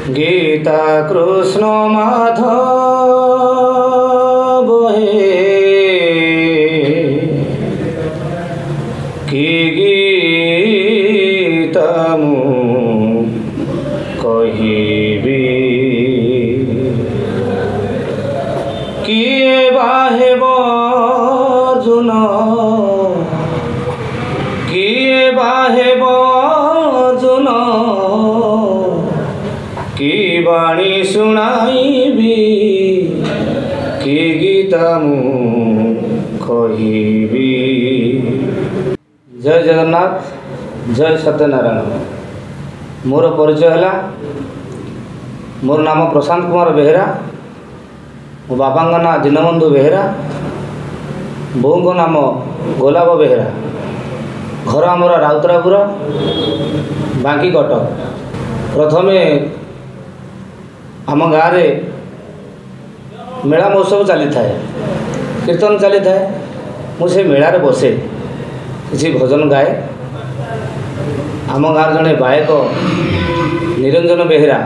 गीता कृष्ण माधव हे कि गीता मु कहिबी किए बाहेब अर्जुन किए बाहेब अर्जुन की बाणी शुणाइबी कि गीता मु कहिबी। जय जगन्नाथ, जय सत्यनारायण। मोर परिचय है, मोर नाम प्रशांत कुमार बेहेरा, मो बापा ना दीनबंधु बेहेरा, बोऊ नाम गोलाब बेहेरा। घर आमर राउतरापुर बांकी कटक। प्रथमे आम गाँव मेला महोत्सव चली थाए, कीर्तन चली थाए। मुझे मेलार बसे किसी भजन गाए। आम गाँव जड़े गायक निरंजन बेहेरा,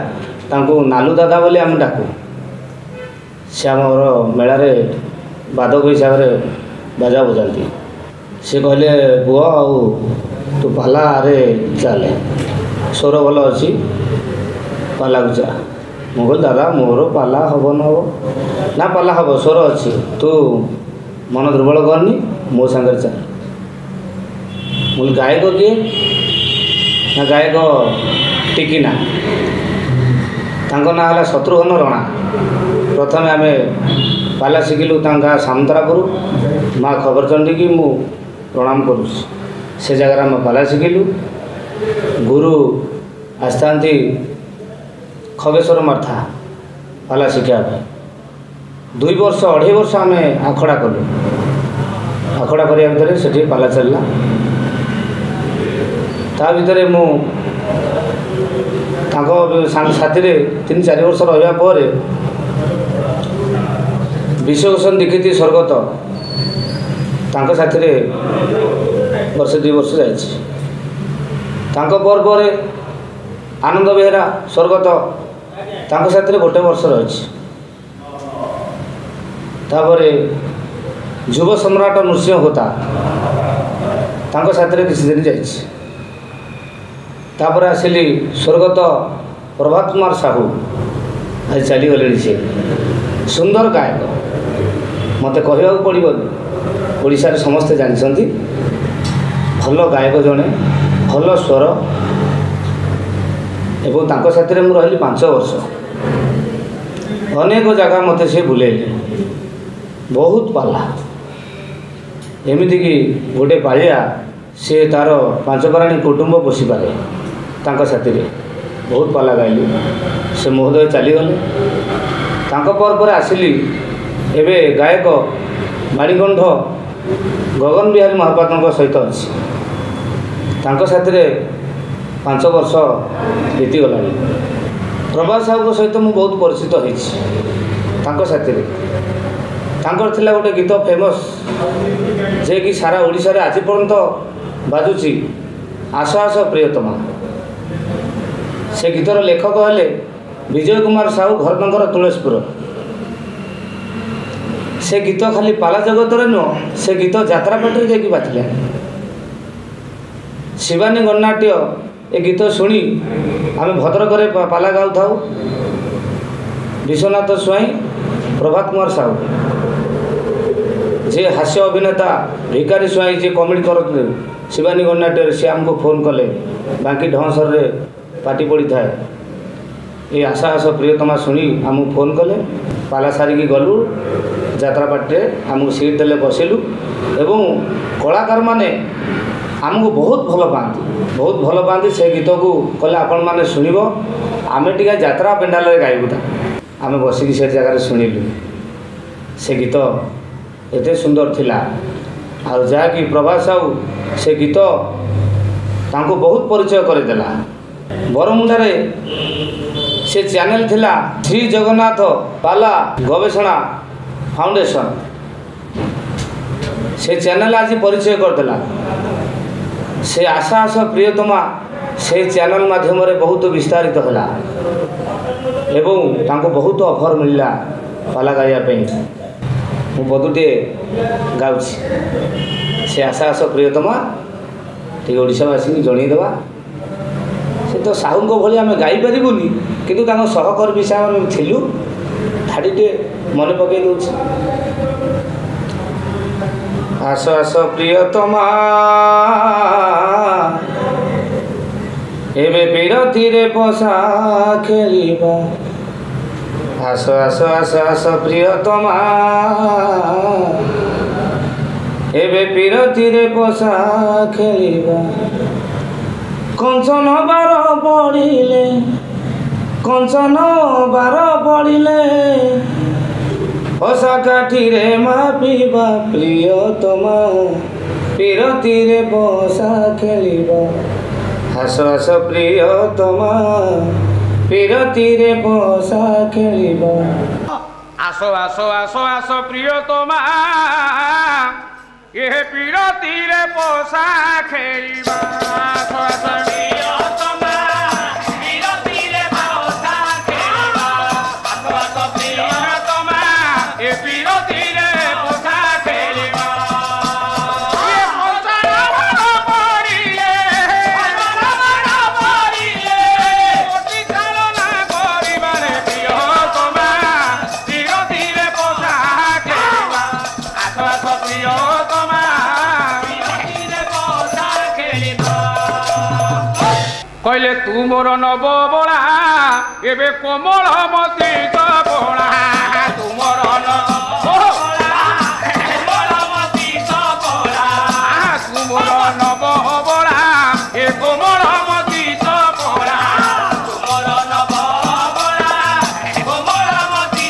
तांको नालू दादा बोली आम डाकू। से आमर मेलार बादक हिसाब से बाजा बजाती। सी कहले पुओ आउ तू पाला रे चले, स्वर भल अच्छी, पाला को जा। मुझे दादा मोर पाला हम न हम ना पाला हम, स्वर अच्छी, तू मन दुर्बल करनी, मो सांगे चल। मुझे गायक किए ना गायक टिकिना, तांको ना है शत्रुघ्न रणा। प्रथम आम पाला शिखिलु गाँ सामंतरापुर माँ खबरचंडी की मु प्रणाम करुँ। से जगह आम पाला शिखिलु। गुरु आस्था खगेश्वर मार्था पाला शिखा 2 वर्ष 2.5 वर्ष आम आखड़ा कलु। आखड़ा करने भितर से पाला चलला। ता भितर मु साथी 3-4 वर्ष रहा पर विश्वभूषण दीक्षित स्वर्गत तांको साथी वर्ष 2 वर्ष जाइछि। तांको पर आनंद बेहेरा स्वर्गत तांको साथी 1 वर्ष रही। तापरे युव सम्राट नृसिंह होता तांको साथी किसी दिन जाइछि। तापर आसिली स्वर्गत प्रभात कुमार साहू, आज चलीगले। सी सुंदर गायक, मत कहवा पड़ो, ओडिशा रे समस्ते जानते भल गायक जड़े, भल स्वर। एवं तांको साथी रही 5 वर्ष। अनेक जगह मत से बुलेले, बहुत पाला। एमती कि गोटे पालिया सी तार 5 प्राणी कुटुंब पोषी पारे। तांको साथी बहुत पाला गाइली। से महोदय चलीगले। तांको पर आसिली एवं गायक माणिकंठ गगन बिहारी महापात्र सहित अच्छी। तांको साथी 5 वर्ष बीतीगला। प्रभात साहू सहित मुझे बहुत परिचित होती। साथी थिला गोटे गीत फेमस जे कि सारा ओडिशा रे आज पर्यंत बाजुची, आस आस प्रियतमा। से गीतर लेखक हेले विजय कुमार साहू, घर नंबर तुलसीपुर। से गीत खाली पाला जगत नुह, से गीत यात्रा पार्टी जाकि बाजिले। शिवानी गणनाट्य ए गीत शुणी आम भद्रक पाला गाऊ था। विश्वनाथ स्वाई, प्रभात कुमार साहू जे हास्य अभिनेता, भिकारी स्वाई जे कमेडी करते शिवानी गणनाट्य, सी आमको फोन कले। बाकी ढंसर रे पार्टी पड़ी थाए। ये आशा आस प्रियतमा शुणी आमको फोन कले। पाला सारिकी गलु यात्रा पार्टी आमको सीट देले, बसिलु। एवं कलाकार माने आमको बहुत भल पाती, बहुत भल पाती। से गीत को कले आपण मैंने शुणव, आम टे यात्रा पेंडाल गायबू। आम बसिक से जगह शुणिलु। से गीत एते सुंदर थिला। आ जहाँकि प्रभात साहू से गीत तांको बहुत परिचय करदेला। बरमुंडारे से चैनल थिला श्री जगन्नाथ पाला गवेषणा फाउंडेशन। से चैनल आज परिचय करदेला। से आशा आस प्रियतमा से चैनल माध्यम बहुत विस्तारित होला। एवं तांको बहुत ऑफर मिलला पाला गाइया पे मु बदुटे गाउछि से आशा आस प्रियतमा टे ओडिशावासी की जनईदेवा से तो साहू भली आम गाई पारूनी किंतु सहकर्मी हिसाब से थिलु ठाड़ीटे मन पकई दौर आस आस प्रियतमा एबे विरति रे पसा खेलिबा आस आस आस आस प्रियतमा एबे विरति रे पसा खेलिबा कंचन बार पड़िले पसा काठी रे मापिबा प्रियतमा विरति रे पसा खेलिबा आस आस प्रियतमा विरति रे पसा खेलिबा आस आस आस आस प्रियतमा ये विरति रे पसा खेलिबा आस आस प्रियतमा विरति रे पसा खेलिबा आस आस प्रियतमा ये विरति रे पसा खेलिबा कहले तू मोर नव बड़ा एबे कोमल मती बड़ा तू मोर नव बड़ा कोमल मती बड़ा तू मोर नव बड़ा ए कोमल मती बड़ा तू मोर नव बड़ा कोमल मती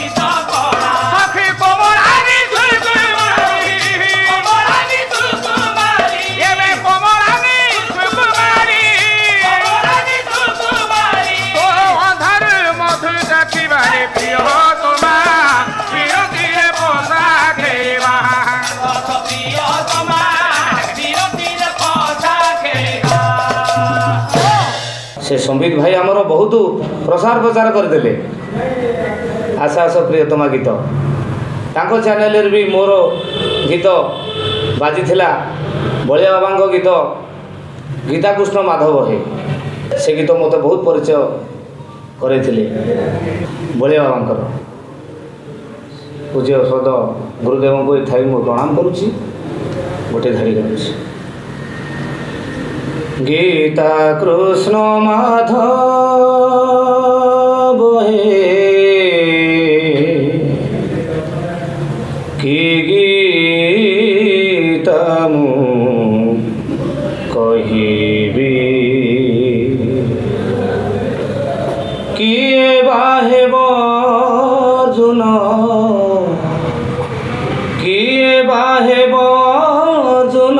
बड़ा सखी कोमलानी सुकुमारी कोमलानी सुकुमारी एबे कोमलानी सुकुमारी से संबित भाई आमर बहुत प्रसार प्रचार करदे आशा आस प्रियतमा गीत तांको चैनल भी मोर गीत बाजी बलिया बाबा गीत गीताकृष्ण माधव है से गीत मत बहुत परिचय करते बलिया बाबा पूज्य सद गुरुदेव को थाई मु प्रणाम करुच्ची गोटे धाड़ी गाँव गीता कृष्ण माधव हे कि गीता मु कहिबी किए बाहेब अर्जुन किए बाहेब अर्जुन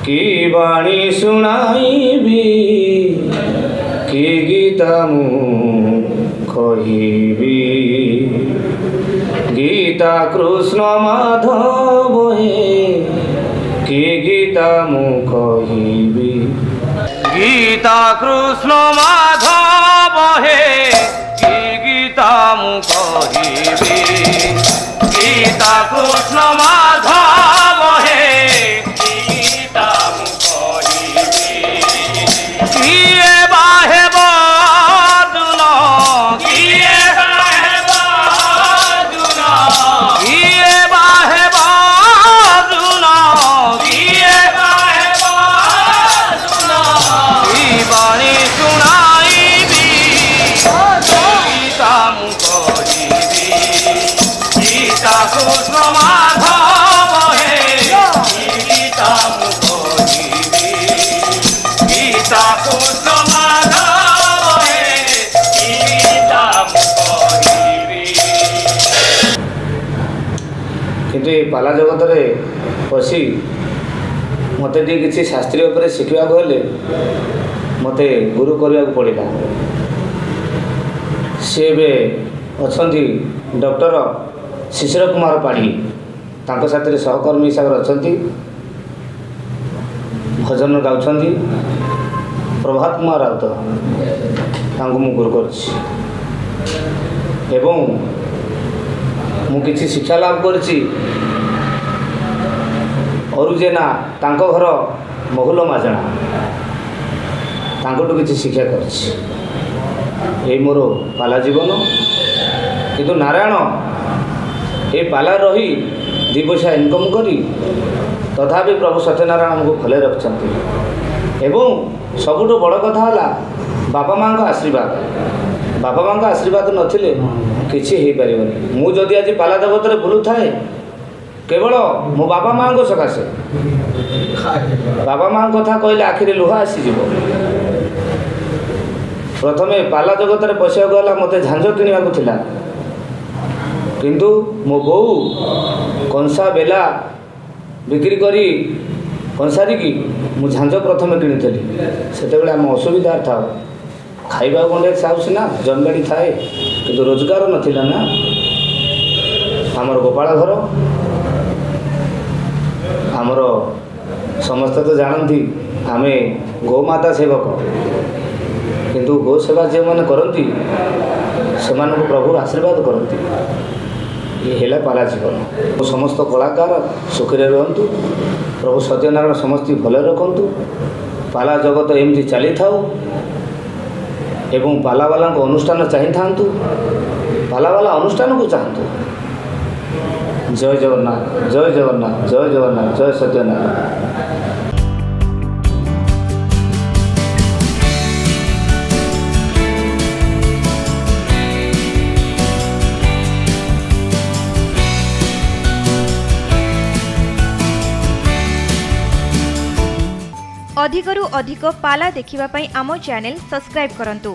कि बाणी शुणाइबी कि गीता मु कहिबी गीता कृष्ण माधव हे कि गीता मु कहिबी गीता कृष्ण माधव हे कि गीता मु कहिबी गीता कृष्ण माधव हे कि गीता मु कहिबी किए बाहेब अर्जुन किए बाहेब अर्जुन किए बाहेब अर्जुन किए बाहेब अर्जुन कि बाणी शुणाइबी गीता मु कहिबी गीता कृष्ण माधव हे गीता मु कहिबी गीता कृष्ण माधव हे गीता मु कहिबी। किंतु ये पाला जगत रे पशी मते किसी शास्त्रीय उपर शिखा हेले मते गुरु करने को पड़ा सी अच्छा डॉक्टर शिशिर कुमार पाढ़ी तांको साथी सहकर्मी हिसाब से अच्छा भजन गाँव प्रभात कुमार राउत ତାଙ୍କୁ ମୁଁ ଗୁରୁ କରିଛି ଏବଂ ମୁଁ କିଛି ଶିକ୍ଷା ଲାଭ କରିଛି। ଅରୁ ଜେନା ତାଙ୍କ ଘର ମହୁଲ ମାଜଣା, ତାଙ୍କଠୁ କିଛି ଶିକ୍ଷା କରିଛି। ଏଇ ମୋର ପାଲା ଜୀବନ। କିନ୍ତୁ ନାରାୟଣ ଏ ପାଲା ରହି ଦୁଇ ପଇସା ଇନକମ୍ କରି ତଥାପି ପ୍ରଭୁ ସତ୍ୟନାରାୟଣ ଆମକୁ ଭଲରେ ରଖିଛନ୍ତି। ଏବଂ ସବୁଠୁ ବଡ଼ କଥା ହେଲା ବାପା ମାଆଙ୍କ ଆଶୀର୍ବାଦ। ବାପା ମାଆଙ୍କ ଆଶୀର୍ବାଦ ନଥିଲେ କିଛି ହେଇପାରିବନି। ମୁଁ ଯଦି ଆଜି ପାଲା ଜଗତରେ ବୁଲୁଥାଏ କେବଳ ମୋ ବାପା ମାଆଙ୍କ ସକାଶେ। ବାପା ମାଆଙ୍କ କଥା କହିଲେ ଆଖିରେ ଲୁହ ଆସିଯିବ। ପ୍ରଥମେ ପାଲା ଜଗତରେ ପଶିବାକୁ ହେଲା ମୋତେ ଝାଞ୍ଜ କିଣିବାକୁ ଥିଲା, କିନ୍ତୁ ମୋ ବୋଉ କଂସା ବେଲା ବିକ୍ରି କରି କଂସାରିକି ମୁଁ ଝାଞ୍ଜ ପ୍ରଥମେ କିଣିଥିଲି। ସେତେବେଳେ ଆମେ ଅସୁବିଧାରେ ଥାଉ, ଖାଇବାକୁ ଗଣ୍ଡେ ଚାଉ ସିନା ଜମିବାଡ଼ି ଥାଏ, କିନ୍ତୁ ରୋଜଗାର ନଥିଲା ନା। ଆମର ଗୋପାଳ ଘର, ଆମର ସମସ୍ତେ ତ ଜାଣନ୍ତି ଆମେ ଗୋମାତା ସେବକ, କିନ୍ତୁ ଗୋ ସେବା ଯେଉଁମାନେ କରନ୍ତି ସେମାନଙ୍କୁ ପ୍ରଭୁ ଆଶୀର୍ବାଦ କରନ୍ତି। ये है पाला जीवन। समस्त कलाकार सुखी रुहतु, प्रभु सत्यनारायण समस्त भले रखु। पाला जगत एमती चली था एवं पालावाला अनुष्ठान चाही था, पालावाला अनुष्ठान को चाहतु। जय जगन्नाथ, जय जगन्नाथ, जय जगन्नाथ, जय सत्यनारायण। अधिकरु अधिक पाला देखिबा पई आमो चैनल सब्सक्राइब करंतु।